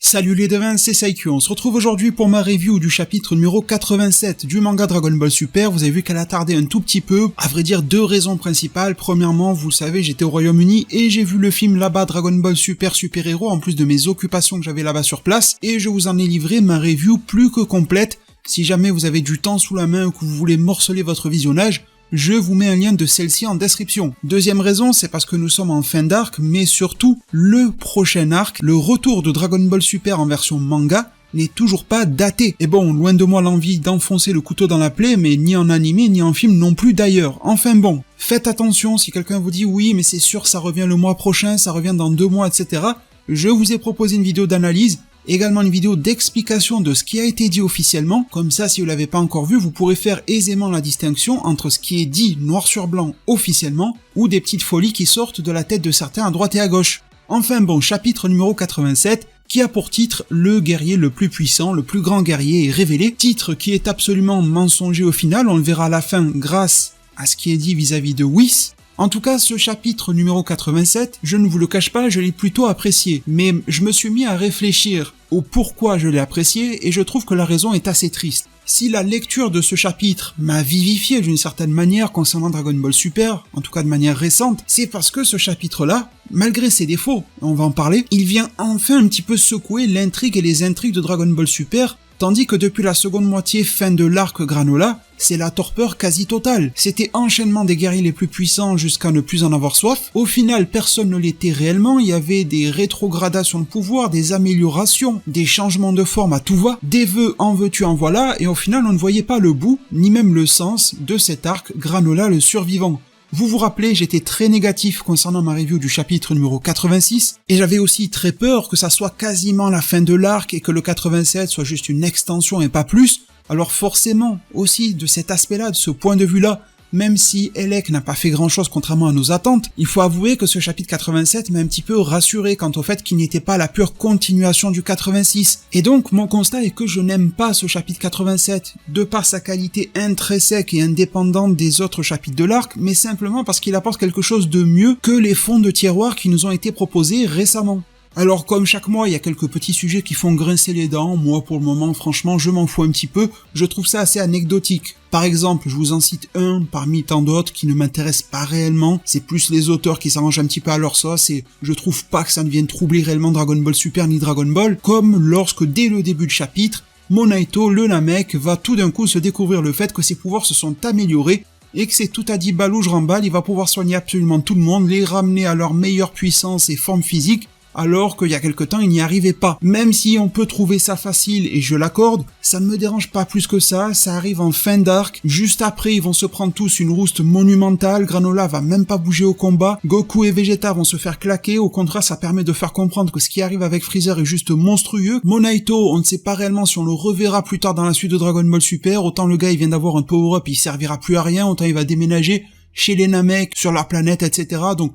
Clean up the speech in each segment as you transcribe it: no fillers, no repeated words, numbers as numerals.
Salut les devins, c'est Saikyu. On se retrouve aujourd'hui pour ma review du chapitre numéro 87 du manga Dragon Ball Super. Vous avez vu qu'elle a tardé un tout petit peu. À vrai dire, deux raisons principales. Premièrement, vous le savez, j'étais au Royaume-Uni et j'ai vu le film là-bas Dragon Ball Super Super Hero en plus de mes occupations que j'avais là-bas sur place. Et je vous en ai livré ma review plus que complète. Si jamais vous avez du temps sous la main ou que vous voulez morceler votre visionnage, je vous mets un lien de celle-ci en description. Deuxième raison, c'est parce que nous sommes en fin d'arc, mais surtout, le prochain arc, le retour de Dragon Ball Super en version manga, n'est toujours pas daté. Et bon, loin de moi l'envie d'enfoncer le couteau dans la plaie, mais ni en animé, ni en film non plus d'ailleurs. Enfin bon, faites attention si quelqu'un vous dit « oui, mais c'est sûr, ça revient le mois prochain, ça revient dans 2 mois, etc. » Je vous ai proposé une vidéo d'analyse, également une vidéo d'explication de ce qui a été dit officiellement, comme ça si vous l'avez pas encore vu, vous pourrez faire aisément la distinction entre ce qui est dit noir sur blanc officiellement, ou des petites folies qui sortent de la tête de certains à droite et à gauche. Enfin bon, chapitre numéro 87, qui a pour titre « Le guerrier le plus puissant, le plus grand guerrier est révélé », titre qui est absolument mensonger au final, on le verra à la fin grâce à ce qui est dit vis-à-vis de Whis. En tout cas, ce chapitre numéro 87, je ne vous le cache pas, je l'ai plutôt apprécié, mais je me suis mis à réfléchir au pourquoi je l'ai apprécié et je trouve que la raison est assez triste. Si la lecture de ce chapitre m'a vivifié d'une certaine manière concernant Dragon Ball Super, en tout cas de manière récente, c'est parce que ce chapitre-là, malgré ses défauts, on va en parler, il vient enfin un petit peu secouer l'intrigue et les intrigues de Dragon Ball Super, tandis que depuis la seconde moitié fin de l'arc Granola, c'est la torpeur quasi totale. C'était enchaînement des guerriers les plus puissants jusqu'à ne plus en avoir soif. Au final, personne ne l'était réellement, il y avait des rétrogradations de pouvoir, des améliorations, des changements de forme à tout va, des vœux en veux-tu en voilà, et au final on ne voyait pas le bout, ni même le sens de cet arc Granola le survivant. Vous vous rappelez, j'étais très négatif concernant ma review du chapitre numéro 86, et j'avais aussi très peur que ça soit quasiment la fin de l'arc et que le 87 soit juste une extension et pas plus. Alors forcément, aussi de cet aspect-là, de ce point de vue-là, même si Elec n'a pas fait grand-chose contrairement à nos attentes, il faut avouer que ce chapitre 87 m'a un petit peu rassuré quant au fait qu'il n'était pas la pure continuation du 86. Et donc, mon constat est que je n'aime pas ce chapitre 87, de par sa qualité intrinsèque et indépendante des autres chapitres de l'arc, mais simplement parce qu'il apporte quelque chose de mieux que les fonds de tiroir qui nous ont été proposés récemment. Alors comme chaque mois, il y a quelques petits sujets qui font grincer les dents, moi pour le moment franchement je m'en fous un petit peu, je trouve ça assez anecdotique. Par exemple, je vous en cite un parmi tant d'autres qui ne m'intéressent pas réellement, c'est plus les auteurs qui s'arrangent un petit peu à leur sauce et je trouve pas que ça ne vienne troubler réellement Dragon Ball Super ni Dragon Ball, comme lorsque dès le début de chapitre, Monaito, le Namek, va tout d'un coup se découvrir le fait que ses pouvoirs se sont améliorés et que c'est tout à dit balouche remballe, il va pouvoir soigner absolument tout le monde, les ramener à leur meilleure puissance et forme physique, alors qu'il y a quelque temps il n'y arrivait pas. Même si on peut trouver ça facile, et je l'accorde, ça ne me dérange pas plus que ça arrive en fin d'arc, juste après ils vont se prendre tous une rouste monumentale, Granola va même pas bouger au combat, Goku et Vegeta vont se faire claquer, au contraire ça permet de faire comprendre que ce qui arrive avec Freezer est juste monstrueux. Monaito, on ne sait pas réellement si on le reverra plus tard dans la suite de Dragon Ball Super, autant le gars il vient d'avoir un power-up, il servira plus à rien, autant il va déménager chez les Namek, sur leur planète, etc. Donc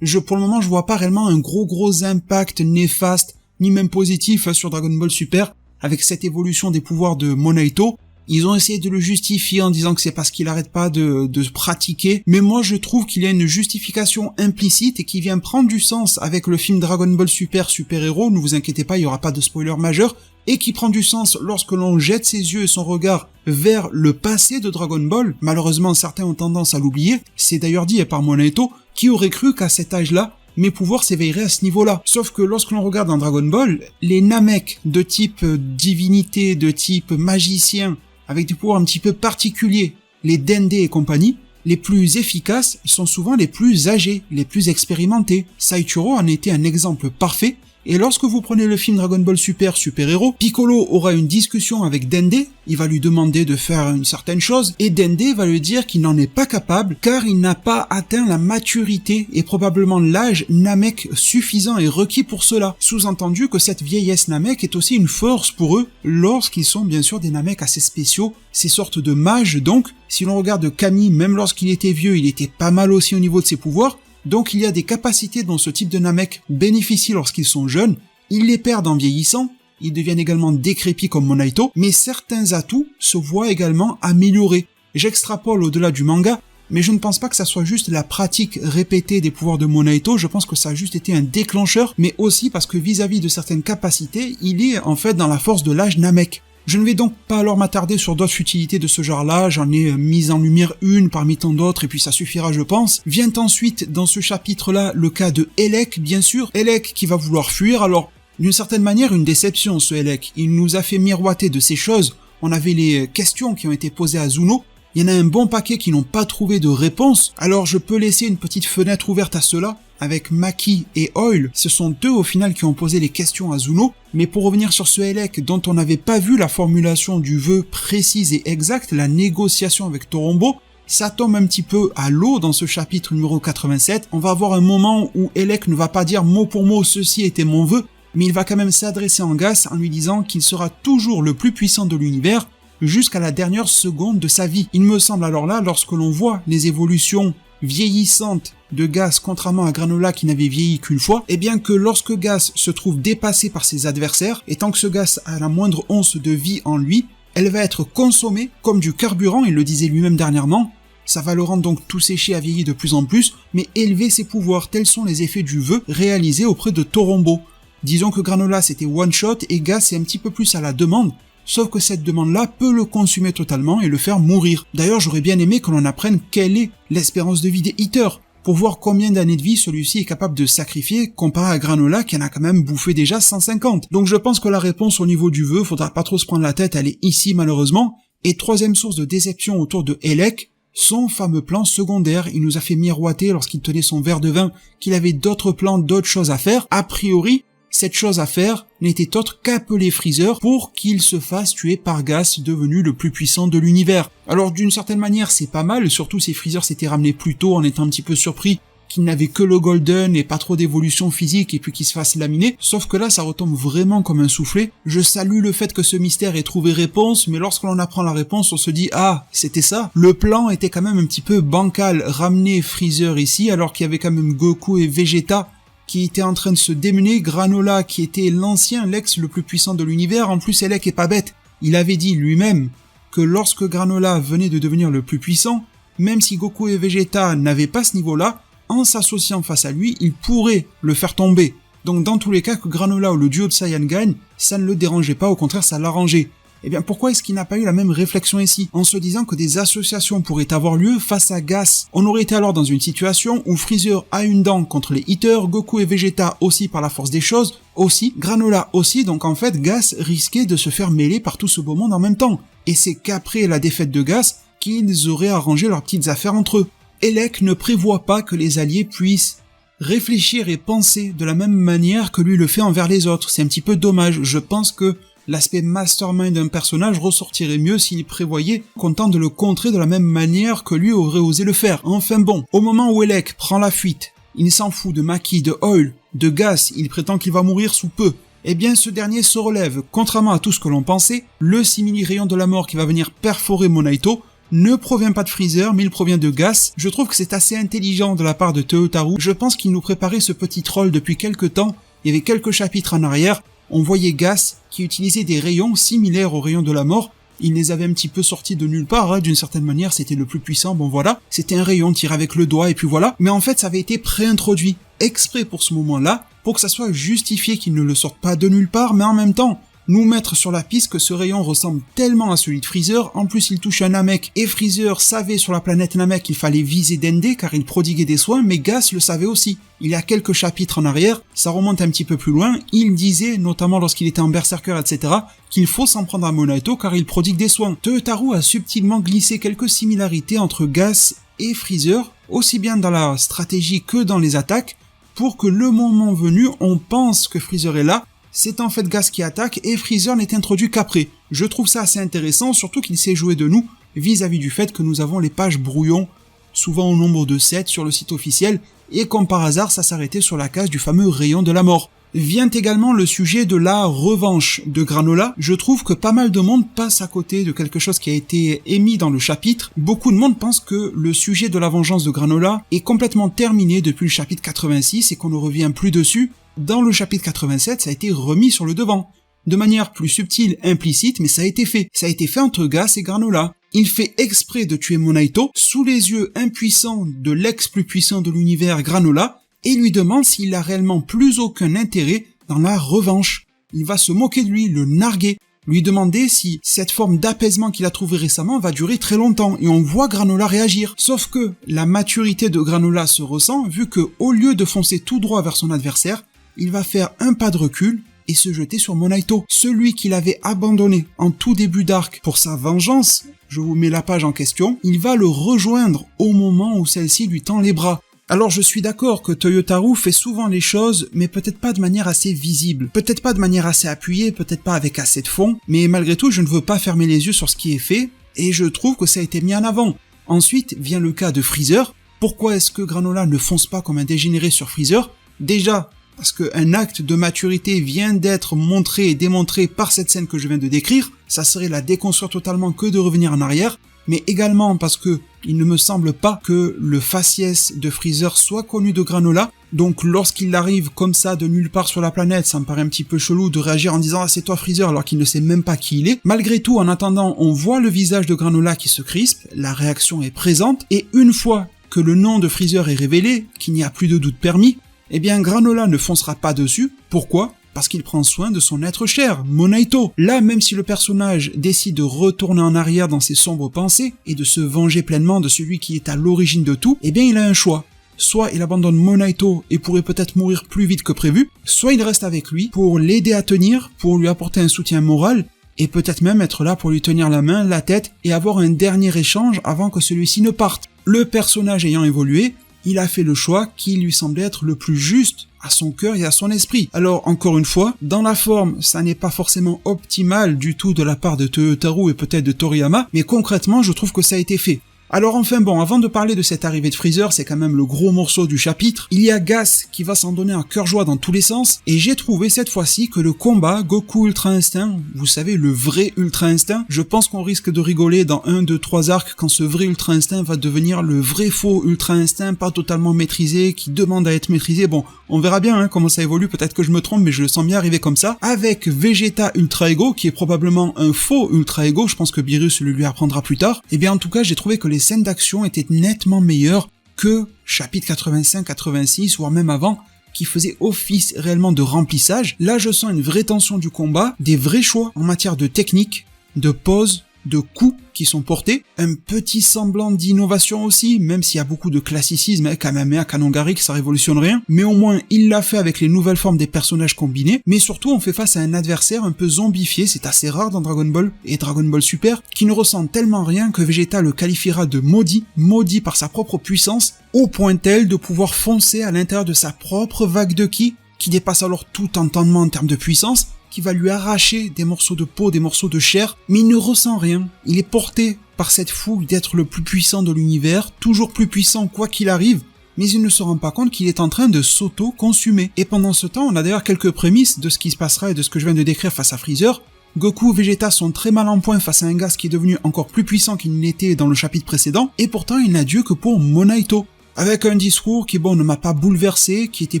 pour le moment, je vois pas réellement un gros impact néfaste, ni même positif sur Dragon Ball Super, avec cette évolution des pouvoirs de Monaito. Ils ont essayé de le justifier en disant que c'est parce qu'il arrête pas de pratiquer, mais moi je trouve qu'il y a une justification implicite et qui vient prendre du sens avec le film Dragon Ball Super Super Hero, ne vous inquiétez pas, il y aura pas de spoiler majeur, et qui prend du sens lorsque l'on jette ses yeux et son regard vers le passé de Dragon Ball. Malheureusement, certains ont tendance à l'oublier, c'est d'ailleurs dit par Monaito, qui aurait cru qu'à cet âge-là, mes pouvoirs s'éveilleraient à ce niveau-là. Sauf que lorsque l'on regarde dans Dragon Ball, les Namek de type divinité, de type magicien, avec des pouvoirs un petit peu particuliers, les Dende et compagnie, les plus efficaces sont souvent les plus âgés, les plus expérimentés. Saichiro en était un exemple parfait. Et lorsque vous prenez le film Dragon Ball Super Super Hero, Piccolo aura une discussion avec Dende, il va lui demander de faire une certaine chose, et Dende va lui dire qu'il n'en est pas capable, car il n'a pas atteint la maturité et probablement l'âge Namek suffisant et requis pour cela. Sous-entendu que cette vieillesse Namek est aussi une force pour eux, lorsqu'ils sont bien sûr des Namek assez spéciaux, ces sortes de mages donc. Si l'on regarde Kami, même lorsqu'il était vieux, il était pas mal aussi au niveau de ses pouvoirs, donc il y a des capacités dont ce type de Namek bénéficient lorsqu'ils sont jeunes, ils les perdent en vieillissant, ils deviennent également décrépits comme Monaito, mais certains atouts se voient également améliorés. J'extrapole au-delà du manga, mais je ne pense pas que ça soit juste la pratique répétée des pouvoirs de Monaito, je pense que ça a juste été un déclencheur, mais aussi parce que vis-à-vis de certaines capacités, il est en fait dans la force de l'âge Namek. Je ne vais donc pas alors m'attarder sur d'autres futilités de ce genre-là, j'en ai mis en lumière une parmi tant d'autres et puis ça suffira je pense. Vient ensuite dans ce chapitre-là le cas de Elec bien sûr, Elec qui va vouloir fuir, alors d'une certaine manière une déception ce Elec, il nous a fait miroiter de ces choses, on avait les questions qui ont été posées à Zuno, il y en a un bon paquet qui n'ont pas trouvé de réponse, alors je peux laisser une petite fenêtre ouverte à cela, avec Maki et Oil, ce sont eux au final qui ont posé les questions à Zuno, mais pour revenir sur ce Elec dont on n'avait pas vu la formulation du vœu précise et exacte, la négociation avec Torombo, ça tombe un petit peu à l'eau dans ce chapitre numéro 87, on va avoir un moment où Elec ne va pas dire mot pour mot ceci était mon vœu, mais il va quand même s'adresser en Gas en lui disant qu'il sera toujours le plus puissant de l'univers, jusqu'à la dernière seconde de sa vie. Il me semble alors là, lorsque l'on voit les évolutions vieillissantes de Gas contrairement à Granola qui n'avait vieilli qu'une fois, et bien que lorsque Gas se trouve dépassé par ses adversaires, et tant que ce Gas a la moindre once de vie en lui, elle va être consommée comme du carburant, il le disait lui-même dernièrement, ça va le rendre donc tout séché à vieillir de plus en plus, mais élever ses pouvoirs, tels sont les effets du vœu réalisé auprès de Torombo. Disons que Granola c'était one shot et Gas c'est un petit peu plus à la demande, sauf que cette demande-là peut le consumer totalement et le faire mourir. D'ailleurs, j'aurais bien aimé que l'on apprenne quelle est l'espérance de vie des Hitters, pour voir combien d'années de vie celui-ci est capable de sacrifier comparé à Granola qui en a quand même bouffé déjà 150. Donc je pense que la réponse au niveau du vœu, faudra pas trop se prendre la tête, elle est ici malheureusement. Et troisième source de déception autour de Elec, son fameux plan secondaire, il nous a fait miroiter lorsqu'il tenait son verre de vin qu'il avait d'autres plans, d'autres choses à faire. A priori, cette chose à faire n'était autre qu'appeler Freezer pour qu'il se fasse tuer par Gas, devenu le plus puissant de l'univers. Alors d'une certaine manière c'est pas mal, surtout si Freezer s'était ramené plus tôt en étant un petit peu surpris qu'il n'avait que le Golden et pas trop d'évolution physique et puis qu'il se fasse laminer, sauf que là ça retombe vraiment comme un soufflet. Je salue le fait que ce mystère ait trouvé réponse, mais lorsque l'on apprend la réponse on se dit ah c'était ça. Le plan était quand même un petit peu bancal, ramener Freezer ici alors qu'il y avait quand même Goku et Vegeta qui était en train de se démener, Granola qui était l'ancien, l'ex le plus puissant de l'univers, en plus Elec est pas bête, il avait dit lui-même que lorsque Granola venait de devenir le plus puissant, même si Goku et Vegeta n'avaient pas ce niveau-là, en s'associant face à lui, il pourrait le faire tomber. Donc dans tous les cas que Granola ou le duo de Saiyan gagne, ça ne le dérangeait pas, au contraire ça l'arrangeait. Eh bien pourquoi est-ce qu'il n'a pas eu la même réflexion ici, en se disant que des associations pourraient avoir lieu face à Gas? On aurait été alors dans une situation où Freezer a une dent contre les Hitters, Goku et Vegeta aussi par la force des choses, aussi, Granola aussi, donc en fait Gas risquait de se faire mêler par tout ce beau monde en même temps. Et c'est qu'après la défaite de Gas qu'ils auraient arrangé leurs petites affaires entre eux. Elec ne prévoit pas que les alliés puissent réfléchir et penser de la même manière que lui le fait envers les autres. C'est un petit peu dommage, je pense que l'aspect mastermind d'un personnage ressortirait mieux s'il prévoyait qu'on tente de le contrer de la même manière que lui aurait osé le faire. Enfin bon, au moment où Elec prend la fuite, il s'en fout de Maki, de Oil, de Gas, il prétend qu'il va mourir sous peu. Eh bien ce dernier se relève, contrairement à tout ce que l'on pensait, le simili-rayon de la mort qui va venir perforer Monaito ne provient pas de Freezer, mais il provient de Gas. Je trouve que c'est assez intelligent de la part de Toyotaru, je pense qu'il nous préparait ce petit troll depuis quelques temps, il y avait quelques chapitres en arrière, on voyait Gas qui utilisait des rayons similaires aux rayons de la mort, il les avait un petit peu sortis de nulle part, hein, d'une certaine manière c'était le plus puissant, bon voilà, c'était un rayon tiré avec le doigt et puis voilà, mais en fait ça avait été préintroduit, exprès pour ce moment-là, pour que ça soit justifié qu'il ne le sorte pas de nulle part, mais en même temps, nous mettre sur la piste que ce rayon ressemble tellement à celui de Freezer, en plus il touche un Namek, et Freezer savait sur la planète Namek qu'il fallait viser Dende car il prodiguait des soins, mais Gas le savait aussi. Il y a quelques chapitres en arrière, ça remonte un petit peu plus loin, il disait, notamment lorsqu'il était en Berserker, etc., qu'il faut s'en prendre à Monaito car il prodigue des soins. Toyotaru a subtilement glissé quelques similarités entre Gas et Freezer, aussi bien dans la stratégie que dans les attaques, pour que le moment venu, on pense que Freezer est là, c'est en fait Gas qui attaque et Freezer n'est introduit qu'après. Je trouve ça assez intéressant, surtout qu'il s'est joué de nous vis-à-vis du fait que nous avons les pages brouillons, souvent au nombre de 7 sur le site officiel, et comme par hasard ça s'arrêtait sur la case du fameux rayon de la mort. Vient également le sujet de la revanche de Granola. Je trouve que pas mal de monde passe à côté de quelque chose qui a été émis dans le chapitre. Beaucoup de monde pense que le sujet de la vengeance de Granola est complètement terminé depuis le chapitre 86 et qu'on ne revient plus dessus. Dans le chapitre 87, ça a été remis sur le devant. De manière plus subtile, implicite, mais ça a été fait. Ça a été fait entre Gas et Granola. Il fait exprès de tuer Monaito sous les yeux impuissants de l'ex plus puissant de l'univers Granola et lui demande s'il a réellement plus aucun intérêt dans la revanche. Il va se moquer de lui, le narguer, lui demander si cette forme d'apaisement qu'il a trouvé récemment va durer très longtemps, et on voit Granola réagir. Sauf que la maturité de Granola se ressent, vu que au lieu de foncer tout droit vers son adversaire, il va faire un pas de recul et se jeter sur Monaito, celui qu'il avait abandonné en tout début d'arc pour sa vengeance. Je vous mets la page en question. Il va le rejoindre au moment où celle-ci lui tend les bras. Alors je suis d'accord que Toyotarou fait souvent les choses, mais peut-être pas de manière assez visible, peut-être pas de manière assez appuyée, peut-être pas avec assez de fond, mais malgré tout je ne veux pas fermer les yeux sur ce qui est fait, et je trouve que ça a été mis en avant. Ensuite vient le cas de Freezer. Pourquoi est-ce que Granola ne fonce pas comme un dégénéré sur Freezer? Déjà, parce qu'un acte de maturité vient d'être montré et démontré par cette scène que je viens de décrire, ça serait la déconstruire totalement que de revenir en arrière, mais également parce que il ne me semble pas que le faciès de Freezer soit connu de Granola, donc lorsqu'il arrive comme ça de nulle part sur la planète, ça me paraît un petit peu chelou de réagir en disant « Ah, c'est toi Freezer » alors qu'il ne sait même pas qui il est. Malgré tout, en attendant, on voit le visage de Granola qui se crispe, la réaction est présente, et une fois que le nom de Freezer est révélé, qu'il n'y a plus de doute permis, eh bien Granola ne foncera pas dessus. Pourquoi ? Parce qu'il prend soin de son être cher, Monaito. Là, même si le personnage décide de retourner en arrière dans ses sombres pensées et de se venger pleinement de celui qui est à l'origine de tout, eh bien il a un choix. Soit il abandonne Monaito et pourrait peut-être mourir plus vite que prévu, soit il reste avec lui pour l'aider à tenir, pour lui apporter un soutien moral, et peut-être même être là pour lui tenir la main, la tête, et avoir un dernier échange avant que celui-ci ne parte. Le personnage ayant évolué, il a fait le choix qui lui semblait être le plus juste à son cœur et à son esprit. Alors, encore une fois, dans la forme, ça n'est pas forcément optimal du tout de la part de Toyotarou et peut-être de Toriyama, mais concrètement, je trouve que ça a été fait. Alors enfin bon, avant de parler de cette arrivée de Freezer, c'est quand même le gros morceau du chapitre, il y a Gas qui va s'en donner un cœur joie dans tous les sens, et j'ai trouvé cette fois-ci que le combat Goku Ultra Instinct, vous savez, le vrai Ultra Instinct, je pense qu'on risque de rigoler dans 1, 2, 3 arcs quand ce vrai Ultra Instinct va devenir le vrai faux Ultra Instinct, pas totalement maîtrisé, qui demande à être maîtrisé. Bon, on verra bien comment ça évolue, peut-être que je me trompe, mais je le sens bien arriver comme ça, avec Vegeta Ultra Ego, qui est probablement un faux Ultra Ego, je pense que Beerus le lui apprendra plus tard. Et bien en tout cas, j'ai trouvé que les scènes d'action étaient nettement meilleures que chapitre 85, 86, voire même avant, qui faisait office réellement de remplissage. Là, je sens une vraie tension du combat, des vrais choix en matière de technique, de pose, de coups qui sont portés, un petit semblant d'innovation aussi, même s'il y a beaucoup de classicisme, Kamehameha, Kanongari, ça révolutionne rien, mais au moins il l'a fait avec les nouvelles formes des personnages combinés, mais surtout on fait face à un adversaire un peu zombifié, c'est assez rare dans Dragon Ball et Dragon Ball Super, qui ne ressent tellement rien que Vegeta le qualifiera de maudit par sa propre puissance, au point tel de pouvoir foncer à l'intérieur de sa propre vague de ki, qui dépasse alors tout entendement en termes de puissance, qui va lui arracher des morceaux de peau, des morceaux de chair, mais il ne ressent rien. Il est porté par cette fougue d'être le plus puissant de l'univers, toujours plus puissant quoi qu'il arrive, mais il ne se rend pas compte qu'il est en train de s'auto-consumer. Et pendant ce temps, on a d'ailleurs quelques prémices de ce qui se passera et de ce que je viens de décrire face à Freezer. Goku et Vegeta sont très mal en point face à un Gas qui est devenu encore plus puissant qu'il n'était dans le chapitre précédent, et pourtant il n'a Dieu que pour Monaito. Avec un discours qui, bon, ne m'a pas bouleversé, qui était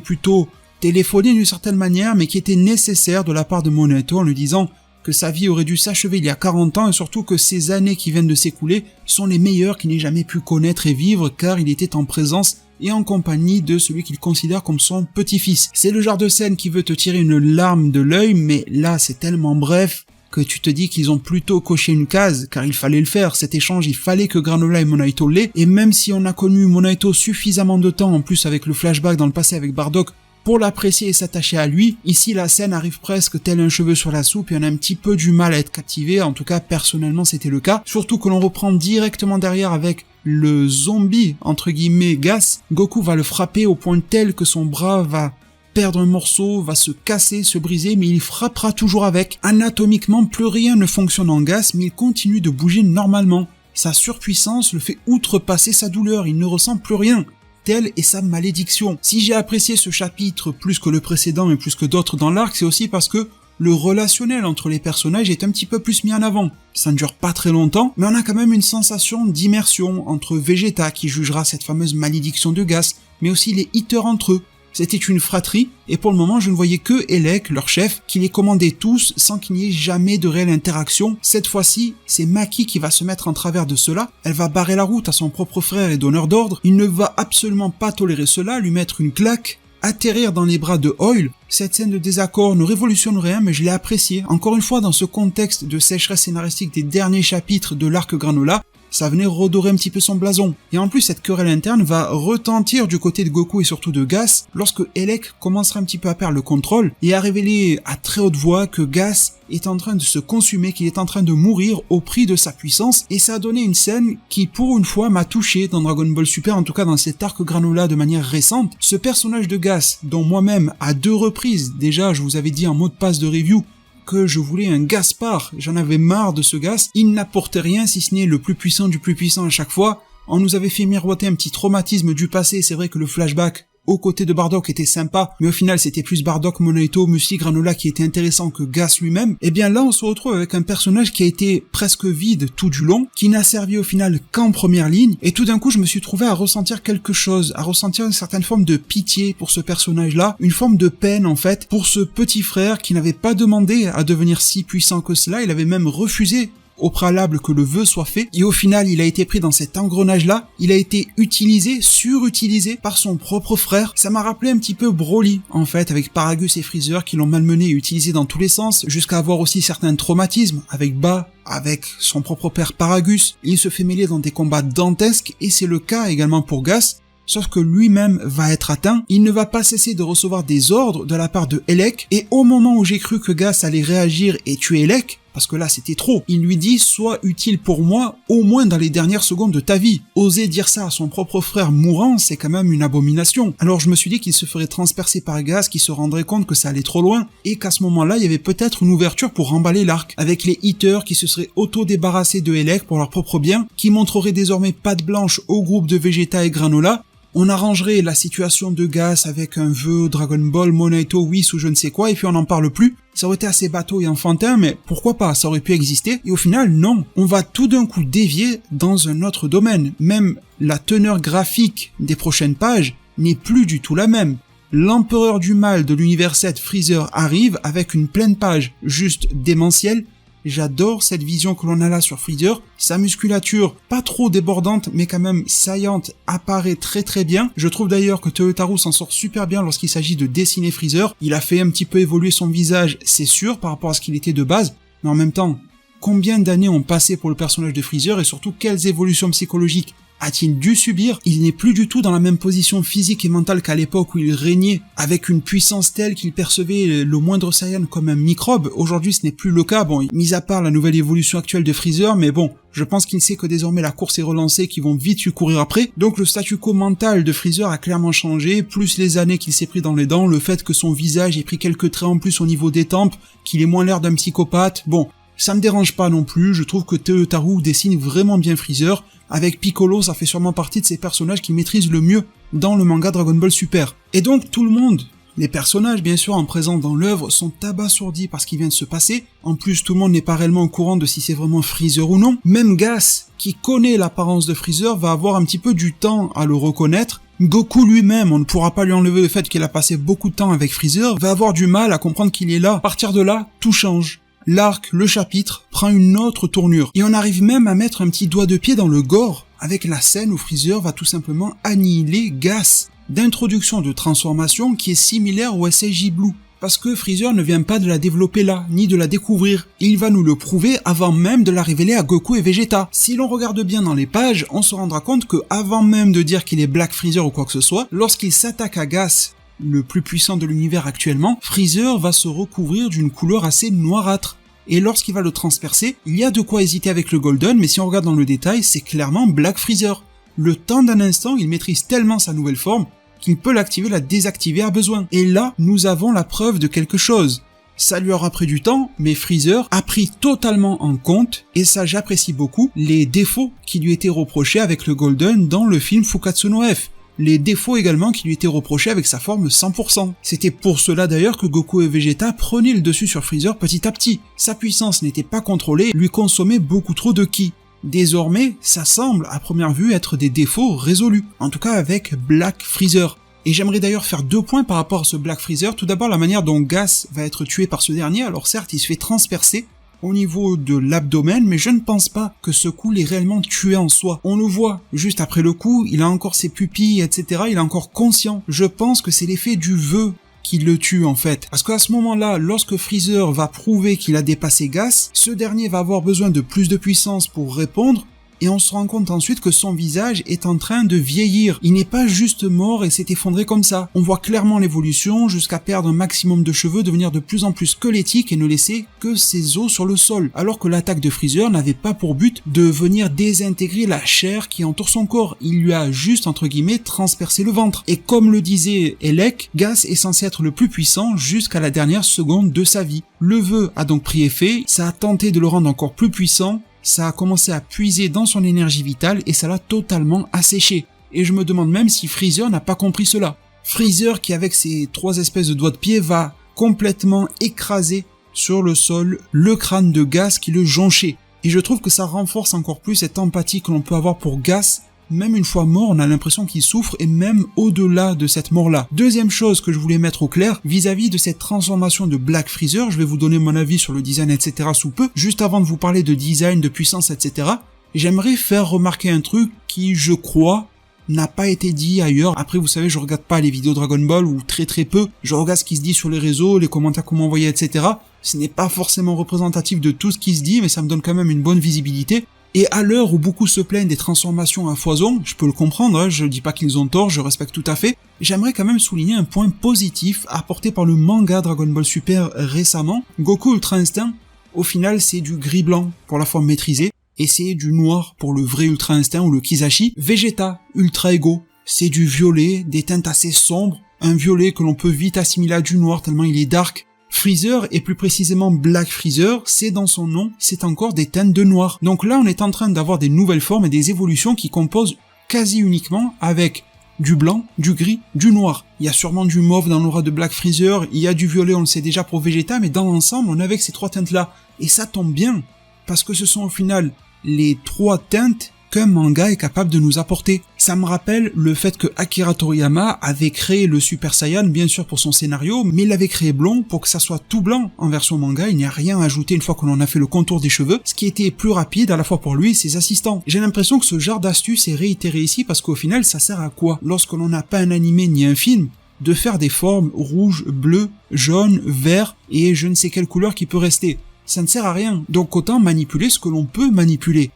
plutôt téléphoné d'une certaine manière, mais qui était nécessaire de la part de Monaito en lui disant que sa vie aurait dû s'achever il y a 40 ans et surtout que ces années qui viennent de s'écouler sont les meilleures qu'il n'ait jamais pu connaître et vivre car il était en présence et en compagnie de celui qu'il considère comme son petit-fils. C'est le genre de scène qui veut te tirer une larme de l'œil, mais là c'est tellement bref que tu te dis qu'ils ont plutôt coché une case, car il fallait le faire, cet échange, il fallait que Granola et Monaito l'aient, et même si on a connu Monaito suffisamment de temps, en plus avec le flashback dans le passé avec Bardock, pour l'apprécier et s'attacher à lui, ici la scène arrive presque tel un cheveu sur la soupe et on a un petit peu du mal à être captivé, en tout cas personnellement c'était le cas, surtout que l'on reprend directement derrière avec le zombie, entre guillemets, Gas. Goku va le frapper au point tel que son bras va perdre un morceau, va se casser, se briser, mais il frappera toujours avec. Anatomiquement, plus rien ne fonctionne en Gas, mais il continue de bouger normalement. Sa surpuissance le fait outrepasser sa douleur, il ne ressent plus rien. Telle est sa malédiction. Si j'ai apprécié ce chapitre plus que le précédent et plus que d'autres dans l'arc, c'est aussi parce que le relationnel entre les personnages est un petit peu plus mis en avant. Ça ne dure pas très longtemps, mais on a quand même une sensation d'immersion entre Vegeta qui jugera cette fameuse malédiction de Gas, mais aussi les hitters entre eux. C'était une fratrie, et pour le moment je ne voyais que Elec, leur chef, qui les commandait tous sans qu'il n'y ait jamais de réelle interaction. Cette fois-ci, c'est Maki qui va se mettre en travers de cela, elle va barrer la route à son propre frère et donneur d'ordre, il ne va absolument pas tolérer cela, lui mettre une claque, atterrir dans les bras de Oil. Cette scène de désaccord ne révolutionne rien, mais je l'ai appréciée. Encore une fois, dans ce contexte de sécheresse scénaristique des derniers chapitres de l'arc Granola, ça venait redorer un petit peu son blason. Et en plus, cette querelle interne va retentir du côté de Goku et surtout de Gas, lorsque Elec commencera un petit peu à perdre le contrôle et à révéler à très haute voix que Gas est en train de se consumer, qu'il est en train de mourir au prix de sa puissance, et ça a donné une scène qui pour une fois m'a touché dans Dragon Ball Super, en tout cas dans cet arc Granola de manière récente. Ce personnage de Gas, dont moi-même à 2 reprises, déjà je vous avais dit en mot de passe de review, que je voulais un Gaspard, j'en avais marre de ce Gas, il n'apportait rien si ce n'est le plus puissant du plus puissant à chaque fois, on nous avait fait miroiter un petit traumatisme du passé, c'est vrai que le flashback aux côtés de Bardock était sympa, mais au final c'était plus Bardock, Monaito, Musli, Granola qui était intéressant que Gas lui-même. Et bien là on se retrouve avec un personnage qui a été presque vide tout du long, qui n'a servi au final qu'en première ligne, et tout d'un coup je me suis trouvé à ressentir quelque chose, à ressentir une certaine forme de pitié pour ce personnage-là, une forme de peine en fait, pour ce petit frère qui n'avait pas demandé à devenir si puissant que cela, il avait même refusé au préalable que le vœu soit fait, et au final il a été pris dans cet engrenage-là, il a été utilisé, surutilisé par son propre frère. Ça m'a rappelé un petit peu Broly, en fait, avec Paragus et Freezer qui l'ont malmené et utilisé dans tous les sens, jusqu'à avoir aussi certains traumatismes, avec Ba, avec son propre père Paragus. Il se fait mêler dans des combats dantesques, et c'est le cas également pour Gas, sauf que lui-même va être atteint, il ne va pas cesser de recevoir des ordres de la part de Elec, et au moment où j'ai cru que Gas allait réagir et tuer Elec, parce que là c'était trop, il lui dit « Sois utile pour moi, au moins dans les dernières secondes de ta vie ». Oser dire ça à son propre frère mourant, c'est quand même une abomination. Alors je me suis dit qu'il se ferait transpercer par Gas, qu'il se rendrait compte que ça allait trop loin, et qu'à ce moment-là, il y avait peut-être une ouverture pour remballer l'arc, avec les Hitters qui se seraient auto-débarrassés de Elec pour leur propre bien, qui montreraient désormais patte blanche au groupe de Vegeta et Granola. On arrangerait la situation de Gas avec un vœu Dragon Ball, Monaito, Whis ou je ne sais quoi, et puis on n'en parle plus. Ça aurait été assez bateau et enfantin, mais pourquoi pas, ça aurait pu exister. Et au final, non. On va tout d'un coup dévier dans un autre domaine. Même la teneur graphique des prochaines pages n'est plus du tout la même. L'empereur du mal de l'univers 7, Freezer, arrive avec une pleine page juste démentielle. J'adore cette vision que l'on a là sur Freezer, sa musculature, pas trop débordante mais quand même saillante, apparaît très très bien. Je trouve d'ailleurs que Toyotarou s'en sort super bien lorsqu'il s'agit de dessiner Freezer. Il a fait un petit peu évoluer son visage, c'est sûr, par rapport à ce qu'il était de base, mais en même temps, combien d'années ont passé pour le personnage de Freezer et surtout quelles évolutions psychologiques a-t-il dû subir? Il n'est plus du tout dans la même position physique et mentale qu'à l'époque où il régnait, avec une puissance telle qu'il percevait le moindre Saiyan comme un microbe. Aujourd'hui, ce n'est plus le cas, bon, mis à part la nouvelle évolution actuelle de Freezer, mais bon, je pense qu'il sait que désormais la course est relancée, qu'ils vont vite lui courir après. Donc le statu quo mental de Freezer a clairement changé, plus les années qu'il s'est pris dans les dents, le fait que son visage ait pris quelques traits en plus au niveau des tempes, qu'il ait moins l'air d'un psychopathe, bon, ça me dérange pas non plus, je trouve que Toyotarou dessine vraiment bien Freezer. Avec Piccolo, ça fait sûrement partie de ces personnages qui maîtrisent le mieux dans le manga Dragon Ball Super. Et donc tout le monde, les personnages bien sûr en présent dans l'œuvre, sont abasourdis par ce qui vient de se passer. En plus, tout le monde n'est pas réellement au courant de si c'est vraiment Freezer ou non. Même Gas, qui connaît l'apparence de Freezer, va avoir un petit peu du temps à le reconnaître. Goku lui-même, on ne pourra pas lui enlever le fait qu'il a passé beaucoup de temps avec Freezer, va avoir du mal à comprendre qu'il est là. À partir de là, tout change. L'arc, le chapitre, prend une autre tournure. Et on arrive même à mettre un petit doigt de pied dans le gore, avec la scène où Freezer va tout simplement annihiler Gas, d'introduction de transformation qui est similaire au SSJ Blue. Parce que Freezer ne vient pas de la développer là, ni de la découvrir. Il va nous le prouver avant même de la révéler à Goku et Vegeta. Si l'on regarde bien dans les pages, on se rendra compte que avant même de dire qu'il est Black Freezer ou quoi que ce soit, lorsqu'il s'attaque à Gas, le plus puissant de l'univers actuellement, Freezer va se recouvrir d'une couleur assez noirâtre. Et lorsqu'il va le transpercer, il y a de quoi hésiter avec le Golden, mais si on regarde dans le détail, c'est clairement Black Freezer. Le temps d'un instant, il maîtrise tellement sa nouvelle forme qu'il peut l'activer, la désactiver à besoin. Et là, nous avons la preuve de quelque chose. Ça lui aura pris du temps, mais Freezer a pris totalement en compte, et ça j'apprécie beaucoup, les défauts qui lui étaient reprochés avec le Golden dans le film Fukatsu no F. Les défauts également qui lui étaient reprochés avec sa forme 100%. C'était pour cela d'ailleurs que Goku et Vegeta prenaient le dessus sur Freezer petit à petit. Sa puissance n'était pas contrôlée, lui consommait beaucoup trop de ki. Désormais, ça semble à première vue être des défauts résolus, en tout cas avec Black Freezer. Et j'aimerais d'ailleurs faire 2 points par rapport à ce Black Freezer. Tout d'abord, la manière dont Gas va être tué par ce dernier. Alors certes, il se fait transpercer au niveau de l'abdomen, mais je ne pense pas que ce coup l'ait réellement tué en soi. On le voit, juste après le coup, il a encore ses pupilles, etc. Il est encore conscient. Je pense que c'est l'effet du vœu qui le tue en fait. Parce qu'à ce moment-là, lorsque Freezer va prouver qu'il a dépassé Gas, ce dernier va avoir besoin de plus de puissance pour répondre, et on se rend compte ensuite que son visage est en train de vieillir. Il n'est pas juste mort et s'est effondré comme ça. On voit clairement l'évolution jusqu'à perdre un maximum de cheveux, devenir de plus en plus squelettique et ne laisser que ses os sur le sol. Alors que l'attaque de Freezer n'avait pas pour but de venir désintégrer la chair qui entoure son corps. Il lui a juste, entre guillemets, transpercé le ventre. Et comme le disait Elec, Gas est censé être le plus puissant jusqu'à la dernière seconde de sa vie. Le vœu a donc pris effet, ça a tenté de le rendre encore plus puissant, ça a commencé à puiser dans son énergie vitale et ça l'a totalement asséché. Et je me demande même si Freezer n'a pas compris cela. Freezer qui avec ses 3 espèces de doigts de pied va complètement écraser sur le sol le crâne de Gas qui le jonchait. Et je trouve que ça renforce encore plus cette empathie que l'on peut avoir pour Gas. Même une fois mort, on a l'impression qu'il souffre et même au-delà de cette mort-là. Deuxième chose que je voulais mettre au clair, vis-à-vis de cette transformation de Black Freezer, je vais vous donner mon avis sur le design, etc. sous peu. Juste avant de vous parler de design, de puissance, etc., j'aimerais faire remarquer un truc qui, je crois, n'a pas été dit ailleurs. Après, vous savez, je regarde pas les vidéos Dragon Ball ou très peu. Je regarde ce qui se dit sur les réseaux, les commentaires qu'on m'envoie, etc. Ce n'est pas forcément représentatif de tout ce qui se dit, mais ça me donne quand même une bonne visibilité. Et à l'heure où beaucoup se plaignent des transformations à foison, je peux le comprendre, je dis pas qu'ils ont tort, je respecte tout à fait, j'aimerais quand même souligner un point positif apporté par le manga Dragon Ball Super récemment. Goku Ultra Instinct, au final c'est du gris-blanc pour la forme maîtrisée, et c'est du noir pour le vrai Ultra Instinct ou le Kizashi. Vegeta Ultra Ego, c'est du violet, des teintes assez sombres, un violet que l'on peut vite assimiler à du noir tellement il est dark. Freezer, et plus précisément Black Freezer, c'est dans son nom, c'est encore des teintes de noir. Donc là, on est en train d'avoir des nouvelles formes et des évolutions qui composent quasi uniquement avec du blanc, du gris, du noir. Il y a sûrement du mauve dans l'aura de Black Freezer, il y a du violet, on le sait déjà pour Vegeta, mais dans l'ensemble, on est avec ces 3 teintes-là. Et ça tombe bien, parce que ce sont au final les 3 teintes qu'un manga est capable de nous apporter. Ça me rappelle le fait que Akira Toriyama avait créé le Super Saiyan, bien sûr pour son scénario, mais il l'avait créé blond pour que ça soit tout blanc en version manga, il n'y a rien à ajouter une fois que l'on a fait le contour des cheveux, ce qui était plus rapide à la fois pour lui et ses assistants. J'ai l'impression que ce genre d'astuce est réitéré ici parce qu'au final ça sert à quoi? Lorsque l'on n'a pas un animé ni un film, de faire des formes rouge, bleu, jaune, vert et je ne sais quelle couleur qui peut rester. Ça ne sert à rien, donc autant manipuler ce que l'on peut manipuler.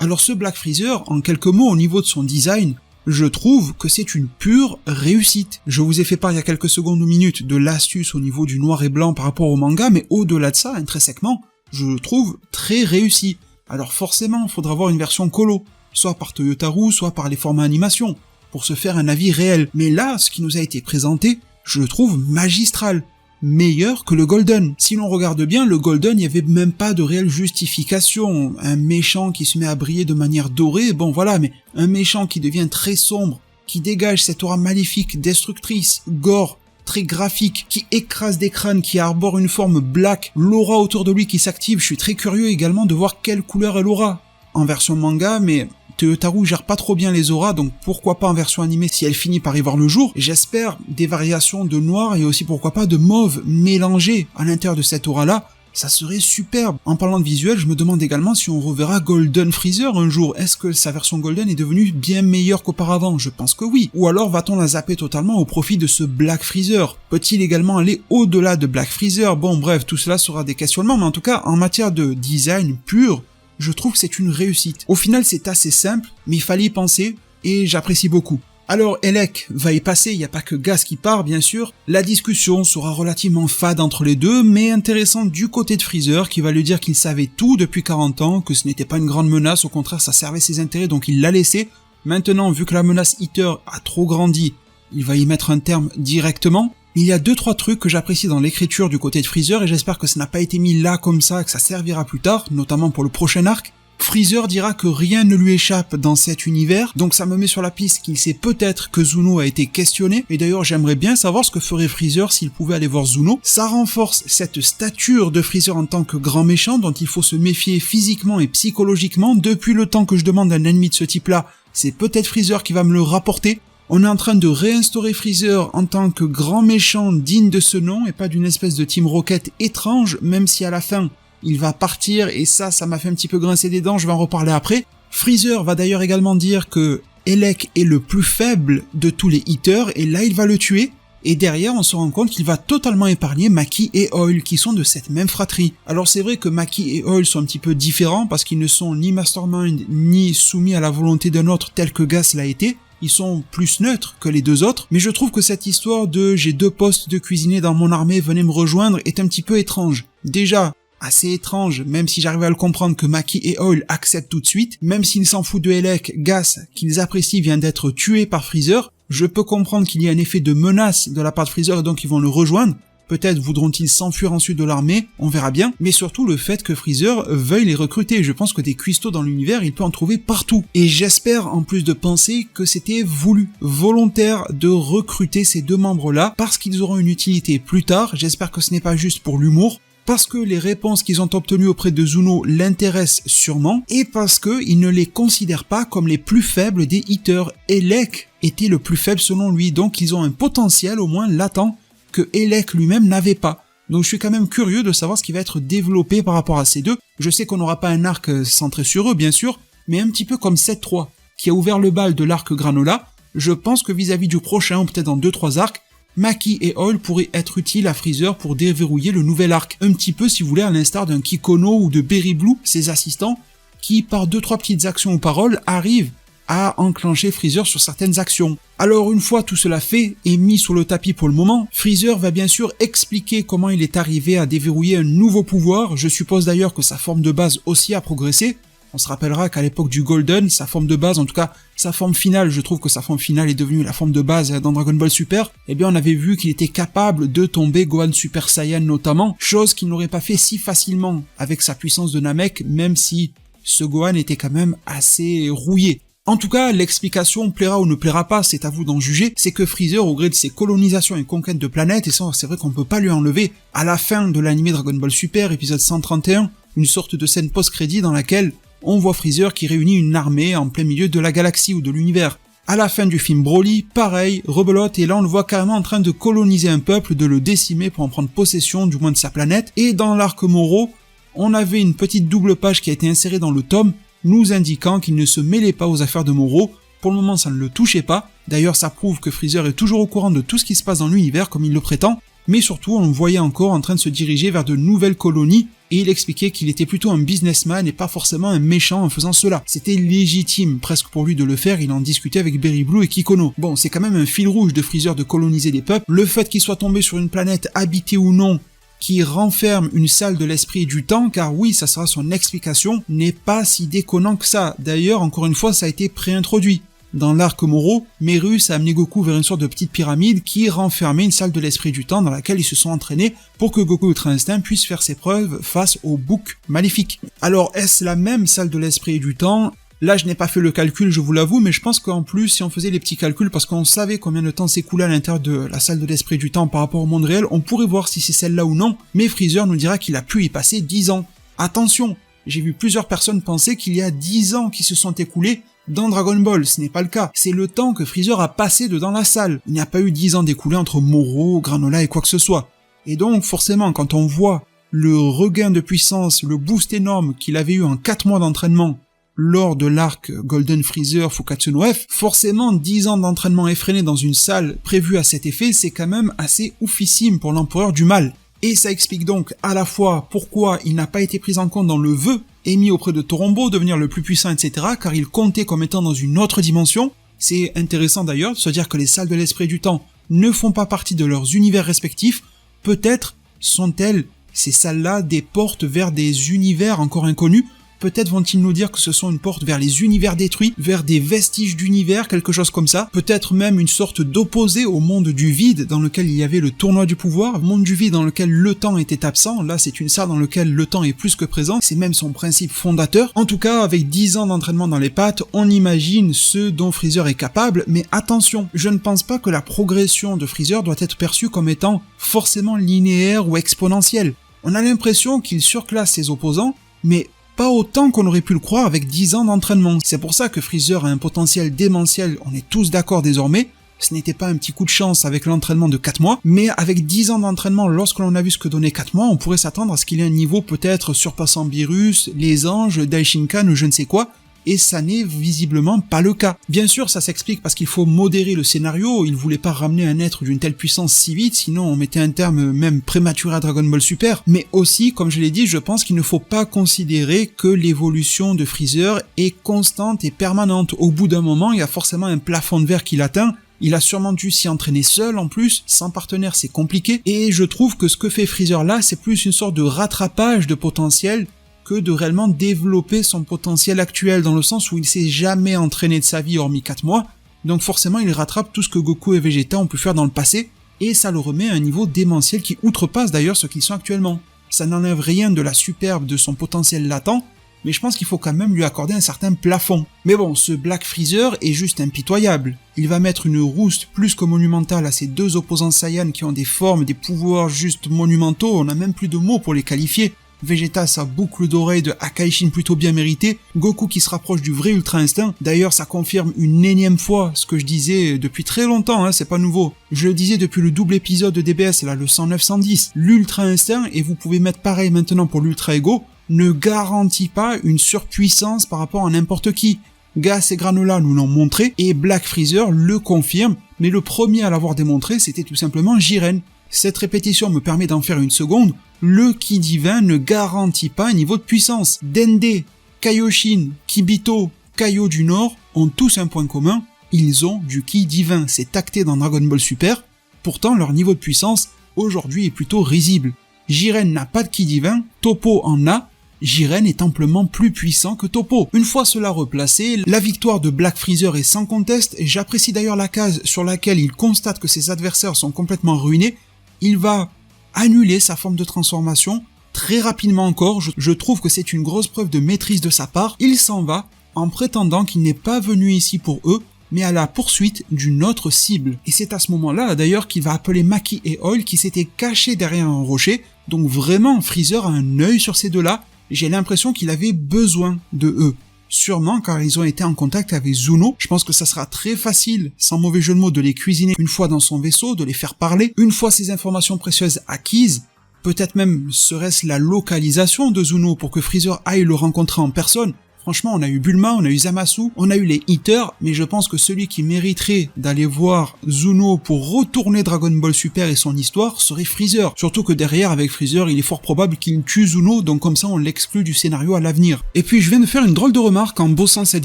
Alors ce Black Freezer, en quelques mots au niveau de son design, je trouve que c'est une pure réussite. Je vous ai fait part il y a quelques secondes ou minutes de l'astuce au niveau du noir et blanc par rapport au manga, mais au-delà de ça, intrinsèquement, je le trouve très réussi. Alors forcément, il faudra avoir une version colo, soit par Toyotaru, soit par les formats animation, pour se faire un avis réel. Mais là, ce qui nous a été présenté, je le trouve magistral. Meilleur que le Golden. Si l'on regarde bien, le Golden, il n'y avait même pas de réelle justification. Un méchant qui se met à briller de manière dorée, bon voilà, mais un méchant qui devient très sombre, qui dégage cette aura maléfique, destructrice, gore, très graphique, qui écrase des crânes, qui arbore une forme black, l'aura autour de lui qui s'active, je suis très curieux également de voir quelle couleur elle aura. En version manga, mais Toyotaru gère pas trop bien les auras, donc pourquoi pas en version animée si elle finit par y voir le jour. J'espère des variations de noir et aussi pourquoi pas de mauve mélangées à l'intérieur de cette aura-là. Ça serait superbe. En parlant de visuel, je me demande également si on reverra Golden Freezer un jour. Est-ce que sa version Golden est devenue bien meilleure qu'auparavant? Je pense que oui. Ou alors va-t-on la zapper totalement au profit de ce Black Freezer? Peut-il également aller au-delà de Black Freezer? Bon bref, tout cela sera des questionnements, mais en tout cas, en matière de design pur, je trouve que c'est une réussite. Au final, c'est assez simple, mais il fallait y penser, et j'apprécie beaucoup. Alors, Elec va y passer, il n'y a pas que Gas qui part, bien sûr. La discussion sera relativement fade entre les deux, mais intéressante du côté de Freezer, qui va lui dire qu'il savait tout depuis 40 ans, que ce n'était pas une grande menace, au contraire, ça servait ses intérêts, donc il l'a laissé. Maintenant, vu que la menace Eater a trop grandi, il va y mettre un terme directement. Il y a 2-3 trucs que j'apprécie dans l'écriture du côté de Freezer et j'espère que ça n'a pas été mis là comme ça, que ça servira plus tard, notamment pour le prochain arc. Freezer dira que rien ne lui échappe dans cet univers, donc ça me met sur la piste qu'il sait peut-être que Zuno a été questionné, et d'ailleurs j'aimerais bien savoir ce que ferait Freezer s'il pouvait aller voir Zuno. Ça renforce cette stature de Freezer en tant que grand méchant dont il faut se méfier physiquement et psychologiquement. Depuis le temps que je demande un ennemi de ce type-là, c'est peut-être Freezer qui va me le rapporter. On est en train de réinstaurer Freezer en tant que grand méchant digne de ce nom et pas d'une espèce de Team Rocket étrange, même si à la fin il va partir et ça m'a fait un petit peu grincer des dents, je vais en reparler après. Freezer va d'ailleurs également dire que Elec est le plus faible de tous les Hitters et là il va le tuer. Et derrière, on se rend compte qu'il va totalement épargner Maki et Oil, qui sont de cette même fratrie. Alors c'est vrai que Maki et Oil sont un petit peu différents, parce qu'ils ne sont ni Mastermind, ni soumis à la volonté d'un autre tel que Gas l'a été. Ils sont plus neutres que les deux autres, mais je trouve que cette histoire de « j'ai 2 postes de cuisinier dans mon armée, venez me rejoindre » est un petit peu étrange. Déjà, assez étrange, même si j'arrive à le comprendre que Maki et Oil acceptent tout de suite, même s'ils s'en foutent de Elec, Gas, qu'ils apprécient, vient d'être tué par Freezer. Je peux comprendre qu'il y a un effet de menace de la part de Freezer et donc ils vont le rejoindre. Peut-être voudront-ils s'enfuir ensuite de l'armée, on verra bien. Mais surtout le fait que Freezer veuille les recruter. Je pense que des cuistots dans l'univers, il peut en trouver partout. Et j'espère en plus de penser que c'était voulu, volontaire de recruter ces 2 membres-là parce qu'ils auront une utilité plus tard. J'espère que ce n'est pas juste pour l'humour. Parce que les réponses qu'ils ont obtenues auprès de Zuno l'intéressent sûrement, et parce qu'ils ne les considèrent pas comme les plus faibles des Hitters. Elec était le plus faible selon lui, donc ils ont un potentiel au moins latent que Elec lui-même n'avait pas. Donc je suis quand même curieux de savoir ce qui va être développé par rapport à ces deux. Je sais qu'on n'aura pas un arc centré sur eux, bien sûr, mais un petit peu comme 7-3, qui a ouvert le bal de l'arc Granola. Je pense que vis-à-vis du prochain, ou peut-être dans 2-3 arcs, Maki et Oil pourraient être utiles à Freezer pour déverrouiller le nouvel arc. Un petit peu, si vous voulez, à l'instar d'un Kikono ou de Berry Blue, ses assistants, qui par 2-3 petites actions ou paroles arrivent à enclencher Freezer sur certaines actions. Alors une fois tout cela fait et mis sous le tapis pour le moment, Freezer va bien sûr expliquer comment il est arrivé à déverrouiller un nouveau pouvoir. Je suppose d'ailleurs que sa forme de base aussi a progressé. On se rappellera qu'à l'époque du Golden, sa forme de base, en tout cas sa forme finale, je trouve que sa forme finale est devenue la forme de base dans Dragon Ball Super, eh bien on avait vu qu'il était capable de tomber Gohan Super Saiyan notamment, chose qu'il n'aurait pas fait si facilement avec sa puissance de Namek, même si ce Gohan était quand même assez rouillé. En tout cas, l'explication plaira ou ne plaira pas, c'est à vous d'en juger, c'est que Freezer, au gré de ses colonisations et conquêtes de planètes, et ça c'est vrai qu'on peut pas lui enlever, à la fin de l'anime Dragon Ball Super, épisode 131, une sorte de scène post-crédit dans laquelle on voit Freezer qui réunit une armée en plein milieu de la galaxie ou de l'univers. À la fin du film Broly, pareil, rebelote, et là on le voit carrément en train de coloniser un peuple, de le décimer pour en prendre possession, du moins de sa planète, et dans l'arc Moro, on avait une petite double page qui a été insérée dans le tome, nous indiquant qu'il ne se mêlait pas aux affaires de Moro. Pour le moment ça ne le touchait pas, d'ailleurs ça prouve que Freezer est toujours au courant de tout ce qui se passe dans l'univers comme il le prétend, mais surtout on le voyait encore en train de se diriger vers de nouvelles colonies, et il expliquait qu'il était plutôt un businessman et pas forcément un méchant en faisant cela. C'était légitime presque pour lui de le faire, il en discutait avec Berry Blue et Kikono. Bon, c'est quand même un fil rouge de Freezer de coloniser des peuples, le fait qu'il soit tombé sur une planète habitée ou non, qui renferme une salle de l'esprit et du temps, car oui, ça sera son explication, n'est pas si déconnant que ça. D'ailleurs, encore une fois, ça a été préintroduit. Dans l'arc Moro, Merus a amené Goku vers une sorte de petite pyramide qui renfermait une salle de l'esprit du temps dans laquelle ils se sont entraînés pour que Goku Ultra Instinct puisse faire ses preuves face au bouc maléfique. Alors, est-ce la même salle de l'esprit et du temps ? Là, je n'ai pas fait le calcul, je vous l'avoue, mais je pense qu'en plus, si on faisait les petits calculs, parce qu'on savait combien de temps s'écoulait à l'intérieur de la salle de l'esprit du temps par rapport au monde réel, on pourrait voir si c'est celle-là ou non, mais Freezer nous dira qu'il a pu y passer 10 ans. Attention, j'ai vu plusieurs personnes penser qu'il y a 10 ans qui se sont écoulés dans Dragon Ball, ce n'est pas le cas. C'est le temps que Freezer a passé dedans la salle. Il n'y a pas eu 10 ans d'écoulés entre Moro, Granola et quoi que ce soit. Et donc, forcément, quand on voit le regain de puissance, le boost énorme qu'il avait eu en 4 mois d'entraînement lors de l'arc Golden Freezer Fukatsu no F, forcément 10 ans d'entraînement effréné dans une salle prévue à cet effet, c'est quand même assez oufissime pour l'empereur du mal. Et ça explique donc à la fois pourquoi il n'a pas été pris en compte dans le vœu émis auprès de Torombo, devenir le plus puissant, etc., car il comptait comme étant dans une autre dimension. C'est intéressant d'ailleurs de se dire que les salles de l'esprit du temps ne font pas partie de leurs univers respectifs. Peut-être sont-elles, ces salles-là, des portes vers des univers encore inconnus. Peut-être vont-ils nous dire que ce sont une porte vers les univers détruits, vers des vestiges d'univers, quelque chose comme ça. Peut-être même une sorte d'opposé au monde du vide dans lequel il y avait le tournoi du pouvoir, monde du vide dans lequel le temps était absent. Là, c'est une salle dans laquelle le temps est plus que présent. C'est même son principe fondateur. En tout cas, avec 10 ans d'entraînement dans les pattes, on imagine ce dont Freezer est capable. Mais attention, je ne pense pas que la progression de Freezer doit être perçue comme étant forcément linéaire ou exponentielle. On a l'impression qu'il surclasse ses opposants, mais pas autant qu'on aurait pu le croire avec 10 ans d'entraînement. C'est pour ça que Freezer a un potentiel démentiel, on est tous d'accord désormais, ce n'était pas un petit coup de chance avec l'entraînement de 4 mois, mais avec 10 ans d'entraînement, lorsque l'on a vu ce que donnait 4 mois, on pourrait s'attendre à ce qu'il ait un niveau peut-être surpassant Beerus, les Anges, Daishinkan ou je ne sais quoi, et ça n'est visiblement pas le cas. Bien sûr, ça s'explique parce qu'il faut modérer le scénario, il voulait pas ramener un être d'une telle puissance si vite, sinon on mettait un terme même prématuré à Dragon Ball Super, mais aussi, comme je l'ai dit, je pense qu'il ne faut pas considérer que l'évolution de Freezer est constante et permanente. Au bout d'un moment, il y a forcément un plafond de verre qu'il atteint. Il a sûrement dû s'y entraîner seul en plus, sans partenaire c'est compliqué, et je trouve que ce que fait Freezer là, c'est plus une sorte de rattrapage de potentiel que de réellement développer son potentiel actuel, dans le sens où il s'est jamais entraîné de sa vie hormis 4 mois, donc forcément il rattrape tout ce que Goku et Vegeta ont pu faire dans le passé, et ça le remet à un niveau démentiel qui outrepasse d'ailleurs ce qu'ils sont actuellement. Ça n'enlève rien de la superbe de son potentiel latent, mais je pense qu'il faut quand même lui accorder un certain plafond. Mais bon, ce Black Freezer est juste impitoyable. Il va mettre une rouste plus que monumentale à ses deux opposants Saiyan qui ont des formes, des pouvoirs juste monumentaux, on n'a même plus de mots pour les qualifier. Vegeta, sa boucle d'oreille de Akaishin plutôt bien méritée, Goku qui se rapproche du vrai Ultra Instinct, d'ailleurs ça confirme une énième fois ce que je disais depuis très longtemps, c'est pas nouveau. Je le disais depuis le double épisode de DBS, là le 109-110, l'Ultra Instinct, et vous pouvez mettre pareil maintenant pour l'Ultra Ego, ne garantit pas une surpuissance par rapport à n'importe qui. Gas et Granola nous l'ont montré, et Black Freezer le confirme, mais le premier à l'avoir démontré c'était tout simplement Jiren. Cette répétition me permet d'en faire une seconde, le Ki divin ne garantit pas un niveau de puissance. Dende, Kaioshin, Kibito, Kaio du Nord ont tous un point commun, ils ont du Ki divin, c'est acté dans Dragon Ball Super, pourtant leur niveau de puissance aujourd'hui est plutôt risible. Jiren n'a pas de Ki divin, Toppo en a, Jiren est amplement plus puissant que Toppo. Une fois cela replacé, la victoire de Black Freezer est sans conteste, et j'apprécie d'ailleurs la case sur laquelle il constate que ses adversaires sont complètement ruinés. Il va annuler sa forme de transformation très rapidement encore, je trouve que c'est une grosse preuve de maîtrise de sa part. Il s'en va en prétendant qu'il n'est pas venu ici pour eux, mais à la poursuite d'une autre cible. Et c'est à ce moment-là d'ailleurs qu'il va appeler Maki et Oil qui s'étaient cachés derrière un rocher, donc vraiment Freezer a un œil sur ces deux-là, j'ai l'impression qu'il avait besoin de eux. Sûrement car ils ont été en contact avec Zuno, je pense que ça sera très facile, sans mauvais jeu de mots, de les cuisiner une fois dans son vaisseau, de les faire parler, une fois ces informations précieuses acquises, peut-être même serait-ce la localisation de Zuno pour que Freezer aille le rencontrer en personne. Franchement, on a eu Bulma, on a eu Zamasu, on a eu les Eaters, mais je pense que celui qui mériterait d'aller voir Zuno pour retourner Dragon Ball Super et son histoire serait Freezer. Surtout que derrière, avec Freezer, il est fort probable qu'il tue Zuno, donc comme ça on l'exclut du scénario à l'avenir. Et puis je viens de faire une drôle de remarque en bossant cette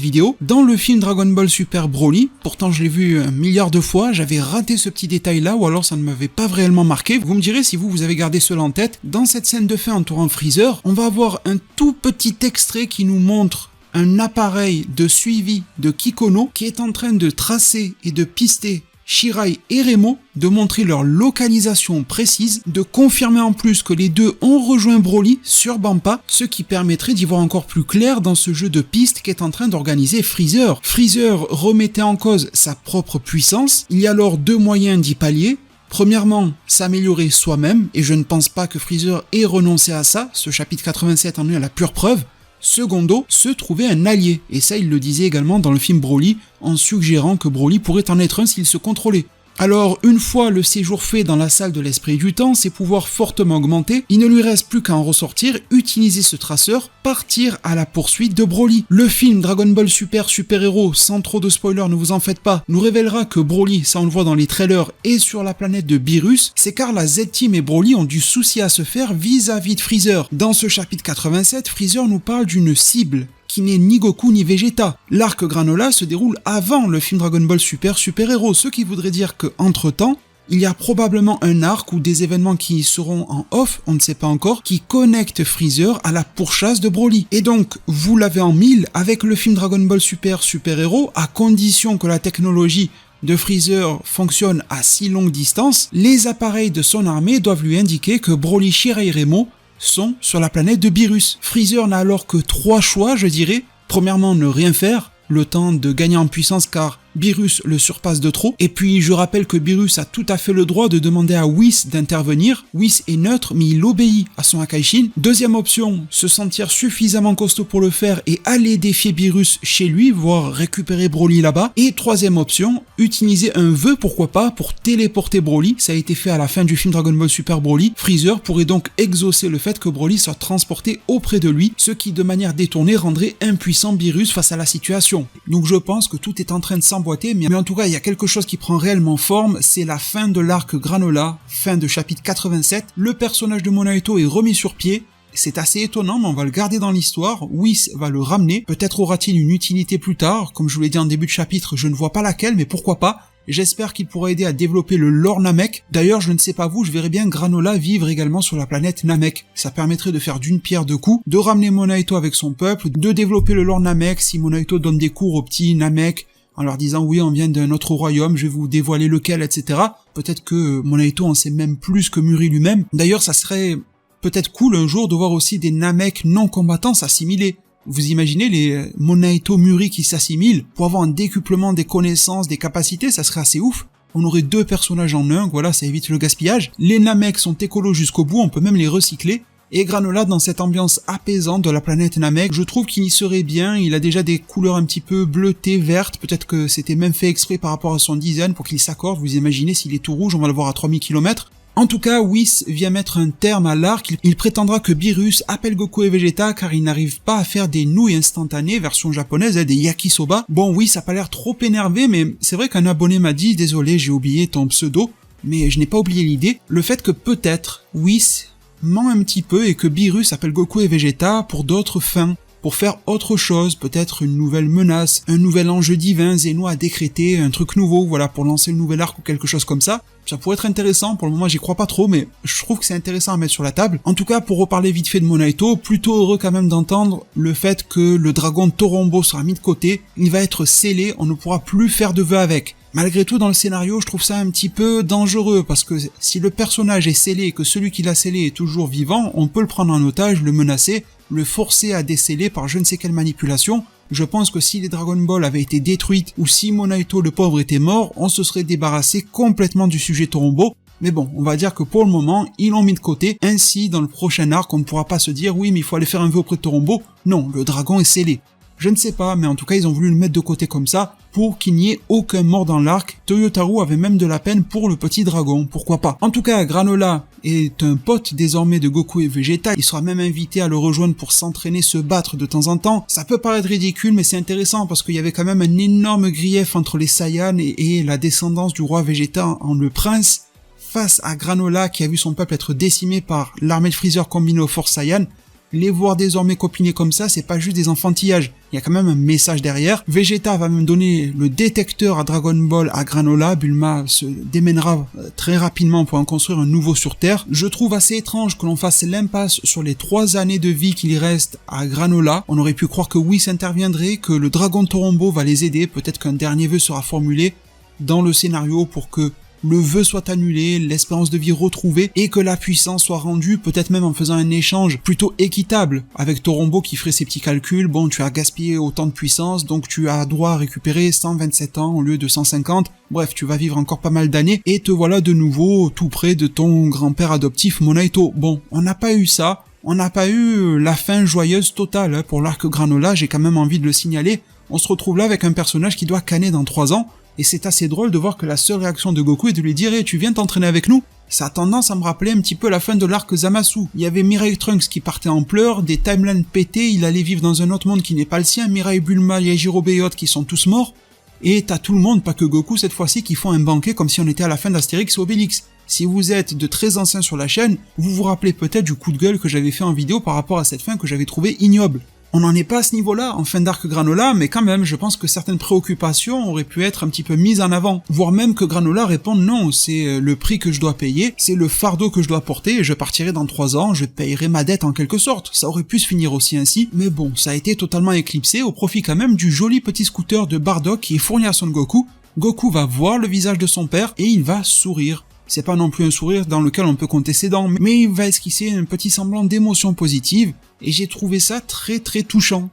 vidéo. Dans le film Dragon Ball Super Broly, pourtant je l'ai vu 1 milliard de fois, j'avais raté ce petit détail là, ou alors ça ne m'avait pas réellement marqué. Vous me direz si vous avez gardé cela en tête. Dans cette scène de fin entourant Freezer, on va avoir un tout petit extrait qui nous montre un appareil de suivi de Kikono qui est en train de tracer et de pister Shirai et Remo, de montrer leur localisation précise, de confirmer en plus que les deux ont rejoint Broly sur Bampa, ce qui permettrait d'y voir encore plus clair dans ce jeu de piste qu'est en train d'organiser Freezer. Freezer remettait en cause sa propre puissance, il y a alors 2 moyens d'y pallier. Premièrement, s'améliorer soi-même, et je ne pense pas que Freezer ait renoncé à ça, ce chapitre 87 en est la pure preuve. Secondo, se trouver un allié, et ça il le disait également dans le film Broly, en suggérant que Broly pourrait en être un s'il se contrôlait. Alors, une fois le séjour fait dans la salle de l'esprit du temps, ses pouvoirs fortement augmentés, il ne lui reste plus qu'à en ressortir, utiliser ce traceur, partir à la poursuite de Broly. Le film Dragon Ball Super Super Héros, sans trop de spoilers, ne vous en faites pas, nous révélera que Broly, ça on le voit dans les trailers, est sur la planète de Beerus, c'est car la Z-Team et Broly ont du souci à se faire vis-à-vis de Freezer. Dans ce chapitre 87, Freezer nous parle d'une cible, qui n'est ni Goku ni Vegeta. L'arc Granola se déroule avant le film Dragon Ball Super Super Héros, ce qui voudrait dire que entre temps, il y a probablement un arc ou des événements qui seront en off, on ne sait pas encore, qui connectent Freezer à la pourchasse de Broly. Et donc, vous l'avez en mille avec le film Dragon Ball Super Super Héros, à condition que la technologie de Freezer fonctionne à si longue distance, les appareils de son armée doivent lui indiquer que Broly, Shirai et Remo sont sur la planète de Beerus. Freezer n'a alors que 3 choix, je dirais. Premièrement, ne rien faire, le temps de gagner en puissance car Beerus le surpasse de trop, et puis je rappelle que Beerus a tout à fait le droit de demander à Whis d'intervenir. Whis est neutre, mais il obéit à son Akaishin. Deuxième option, se sentir suffisamment costaud pour le faire et aller défier Beerus chez lui, voire récupérer Broly là-bas. Et troisième option, utiliser un vœu, pourquoi pas, pour téléporter Broly. Ça a été fait à la fin du film Dragon Ball Super Broly. Freezer pourrait donc exaucer le fait que Broly soit transporté auprès de lui, ce qui de manière détournée rendrait impuissant Beerus face à la situation. Donc je pense que tout est en train de s'emboîter, mais en tout cas il y a quelque chose qui prend réellement forme, c'est la fin de l'arc Granola, fin de chapitre 87. Le personnage de Monaito est remis sur pied. C'est assez étonnant, mais on va le garder dans l'histoire. Whis va le ramener. Peut-être aura-t-il une utilité plus tard. Comme je vous l'ai dit en début de chapitre, je ne vois pas laquelle, mais pourquoi pas. J'espère qu'il pourra aider à développer le lore Namek. D'ailleurs, je ne sais pas vous, je verrais bien Granola vivre également sur la planète Namek. Ça permettrait de faire d'une pierre deux coups, de ramener Monaito avec son peuple, de développer le lore Namek si Monaito donne des cours aux petits Namek, en leur disant oui on vient d'un autre royaume, je vais vous dévoiler lequel, etc. Peut-être que Monaito en sait même plus que Muri lui-même. D'ailleurs, ça serait peut-être cool un jour de voir aussi des Namek non combattants s'assimiler. Vous imaginez les Monaito Muri qui s'assimilent pour avoir un décuplement des connaissances, des capacités, ça serait assez ouf. On aurait deux personnages en un, voilà, ça évite le gaspillage. Les Namek sont écolos jusqu'au bout, on peut même les recycler. Et Granola, dans cette ambiance apaisante de la planète Namek, je trouve qu'il y serait bien. Il a déjà des couleurs un petit peu bleutées, vertes, peut-être que c'était même fait exprès par rapport à son design pour qu'il s'accorde. Vous imaginez s'il est tout rouge, on va le voir à 3000 km. En tout cas, Whis vient mettre un terme à l'arc. Il prétendra que Beerus appelle Goku et Vegeta car il n'arrive pas à faire des nouilles instantanées, version japonaise, des yakisoba. Bon, oui, ça a pas l'air trop énervé, mais c'est vrai qu'un abonné m'a dit « Désolé, j'ai oublié ton pseudo », mais je n'ai pas oublié l'idée. Le fait que peut-être Whis ment un petit peu et que Beerus appelle Goku et Vegeta pour d'autres fins, pour faire autre chose, peut-être une nouvelle menace, un nouvel enjeu divin, Zeno a décrété un truc nouveau, voilà, pour lancer le nouvel arc ou quelque chose comme ça. Ça pourrait être intéressant, pour le moment j'y crois pas trop, mais je trouve que c'est intéressant à mettre sur la table. En tout cas, pour reparler vite fait de Monaito, plutôt heureux quand même d'entendre le fait que le dragon Torombo sera mis de côté, il va être scellé, on ne pourra plus faire de vœux avec. Malgré tout, dans le scénario, je trouve ça un petit peu dangereux, parce que si le personnage est scellé et que celui qui l'a scellé est toujours vivant, on peut le prendre en otage, le menacer, le forcer à déceler par je ne sais quelle manipulation. Je pense que si les Dragon Ball avaient été détruites, ou si Monaito le pauvre était mort, on se serait débarrassé complètement du sujet Torombo. Mais bon, on va dire que pour le moment, ils l'ont mis de côté, ainsi dans le prochain arc, on ne pourra pas se dire oui mais il faut aller faire un vœu auprès de Torombo. Non, le dragon est scellé. Je ne sais pas, mais en tout cas ils ont voulu le mettre de côté comme ça, pour qu'il n'y ait aucun mort dans l'arc. Toyotaru avait même de la peine pour le petit dragon, pourquoi pas. En tout cas, Granola est un pote désormais de Goku et Vegeta, il sera même invité à le rejoindre pour s'entraîner, se battre de temps en temps. Ça peut paraître ridicule, mais c'est intéressant parce qu'il y avait quand même un énorme grief entre les Saiyans et la descendance du roi Vegeta en le prince, face à Granola qui a vu son peuple être décimé par l'armée de Freezer combinée aux forces Saiyan. Les voir désormais copiner comme ça, c'est pas juste des enfantillages, il y a quand même un message derrière. Vegeta va même donner le détecteur à Dragon Ball à Granola, Bulma se démènera très rapidement pour en construire un nouveau sur Terre. Je trouve assez étrange que l'on fasse l'impasse sur les 3 années de vie qu'il reste à Granola. On aurait pu croire que Whis interviendrait, que le dragon Torombo va les aider, peut-être qu'un dernier vœu sera formulé dans le scénario pour que le vœu soit annulé, l'espérance de vie retrouvée, et que la puissance soit rendue, peut-être même en faisant un échange plutôt équitable, avec Torombo qui ferait ses petits calculs, bon tu as gaspillé autant de puissance, donc tu as droit à récupérer 127 ans au lieu de 150, bref tu vas vivre encore pas mal d'années, et te voilà de nouveau tout près de ton grand-père adoptif Monaito. Bon, on n'a pas eu ça, on n'a pas eu la fin joyeuse totale pour l'arc Granola, j'ai quand même envie de le signaler, on se retrouve là avec un personnage qui doit canner dans 3 ans, et c'est assez drôle de voir que la seule réaction de Goku est de lui dire hey, « tu viens t'entraîner avec nous ?» Ça a tendance à me rappeler un petit peu la fin de l'arc Zamasu. Il y avait Mirai Trunks qui partait en pleurs, des timelines pétées, il allait vivre dans un autre monde qui n'est pas le sien, Mirai Bulma, Yaijiro Beyot qui sont tous morts, et t'as tout le monde, pas que Goku cette fois-ci, qui font un banquet comme si on était à la fin d'Astérix et Obélix. Si vous êtes de très anciens sur la chaîne, vous vous rappelez peut-être du coup de gueule que j'avais fait en vidéo par rapport à cette fin que j'avais trouvé ignoble. On n'en est pas à ce niveau-là, en fin d'arc Granola, mais quand même, je pense que certaines préoccupations auraient pu être un petit peu mises en avant. Voire même que Granola réponde non, c'est le prix que je dois payer, c'est le fardeau que je dois porter, et je partirai dans 3 ans, je payerai ma dette en quelque sorte. Ça aurait pu se finir aussi ainsi, mais bon, ça a été totalement éclipsé au profit quand même du joli petit scooter de Bardock qui est fourni à Son Goku. Goku va voir le visage de son père, et il va sourire. C'est pas non plus un sourire dans lequel on peut compter ses dents, mais il va esquisser un petit semblant d'émotion positive, et j'ai trouvé ça très très touchant.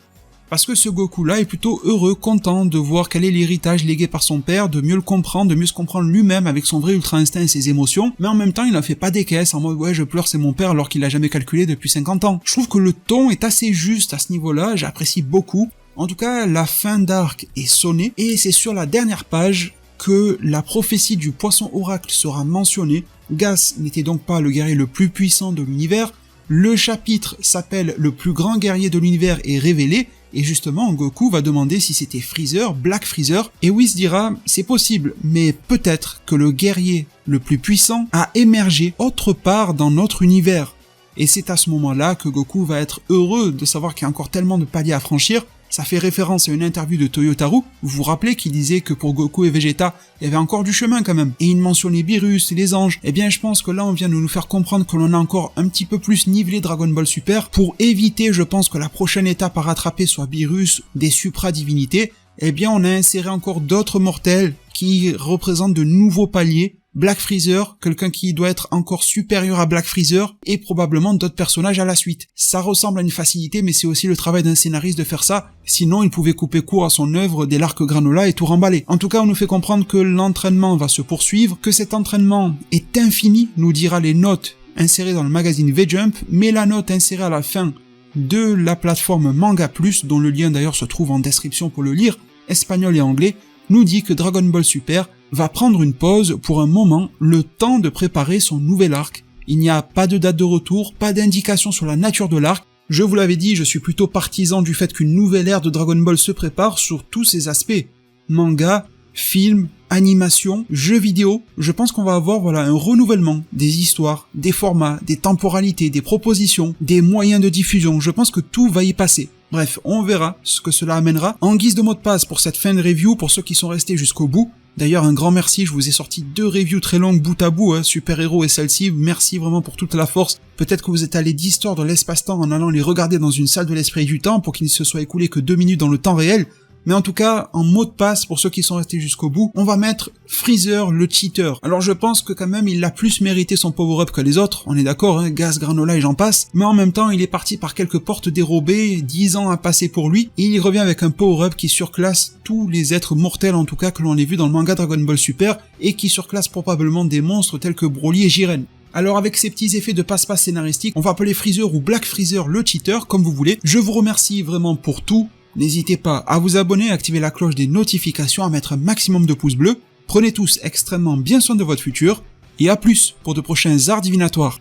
Parce que ce Goku-là est plutôt heureux, content de voir quel est l'héritage légué par son père, de mieux le comprendre, de mieux se comprendre lui-même avec son vrai ultra instinct et ses émotions, mais en même temps il n'en fait pas des caisses en mode ouais je pleure c'est mon père alors qu'il a jamais calculé depuis 50 ans. Je trouve que le ton est assez juste à ce niveau-là, j'apprécie beaucoup. En tout cas, la fin d'arc est sonnée, et c'est sur la dernière page que la prophétie du poisson oracle sera mentionnée. Gas n'était donc pas le guerrier le plus puissant de l'univers, le chapitre s'appelle le plus grand guerrier de l'univers est révélé, et justement Goku va demander si c'était Freezer, Black Freezer, et Whis dira c'est possible, mais peut-être que le guerrier le plus puissant a émergé autre part dans notre univers. Et c'est à ce moment-là que Goku va être heureux de savoir qu'il y a encore tellement de paliers à franchir. Ça fait référence à une interview de Toyotaru, vous vous rappelez qu'il disait que pour Goku et Vegeta, il y avait encore du chemin quand même, et il mentionnait Beerus et les anges. Eh bien je pense que là on vient de nous faire comprendre que l'on a encore un petit peu plus nivelé Dragon Ball Super, pour éviter je pense que la prochaine étape à rattraper soit Beerus, des supra-divinités. Eh bien on a inséré encore d'autres mortels qui représentent de nouveaux paliers, Black Freezer, quelqu'un qui doit être encore supérieur à Black Freezer, et probablement d'autres personnages à la suite. Ça ressemble à une facilité, mais c'est aussi le travail d'un scénariste de faire ça, sinon il pouvait couper court à son œuvre dès l'arc Granola et tout remballer. En tout cas, on nous fait comprendre que l'entraînement va se poursuivre, que cet entraînement est infini, nous dira les notes insérées dans le magazine V-Jump, mais la note insérée à la fin de la plateforme Manga Plus, dont le lien d'ailleurs se trouve en description pour le lire, espagnol et anglais, nous dit que Dragon Ball Super va prendre une pause pour un moment, le temps de préparer son nouvel arc. Il n'y a pas de date de retour, pas d'indication sur la nature de l'arc. Je vous l'avais dit, je suis plutôt partisan du fait qu'une nouvelle ère de Dragon Ball se prépare sur tous ses aspects. Manga, film, animation, jeux vidéo. Je pense qu'on va avoir un renouvellement des histoires, des formats, des temporalités, des propositions, des moyens de diffusion. Je pense que tout va y passer. Bref, on verra ce que cela amènera. En guise de mot de passe pour cette fin de review, pour ceux qui sont restés jusqu'au bout, d'ailleurs un grand merci, je vous ai sorti 2 reviews très longues bout à bout, Super Héros et celle-ci, merci vraiment pour toute la force. Peut-être que vous êtes allé distordre l'espace-temps en allant les regarder dans une salle de l'esprit du temps pour qu'il ne se soit écoulé que 2 minutes dans le temps réel. Mais en tout cas, en mot de passe, pour ceux qui sont restés jusqu'au bout, on va mettre Freezer le cheater. Alors je pense que quand même il a plus mérité son power-up que les autres, on est d'accord, Gas, Granola et j'en passe, mais en même temps il est parti par quelques portes dérobées, 10 ans à passer pour lui, et il revient avec un power-up qui surclasse tous les êtres mortels en tout cas que l'on ait vu dans le manga Dragon Ball Super, et qui surclasse probablement des monstres tels que Broly et Jiren. Alors avec ces petits effets de passe-passe scénaristique, on va appeler Freezer ou Black Freezer le cheater, comme vous voulez. Je vous remercie vraiment pour tout. N'hésitez pas à vous abonner, à activer la cloche des notifications, à mettre un maximum de pouces bleus. Prenez tous extrêmement bien soin de votre futur, et à plus pour de prochains arts divinatoires.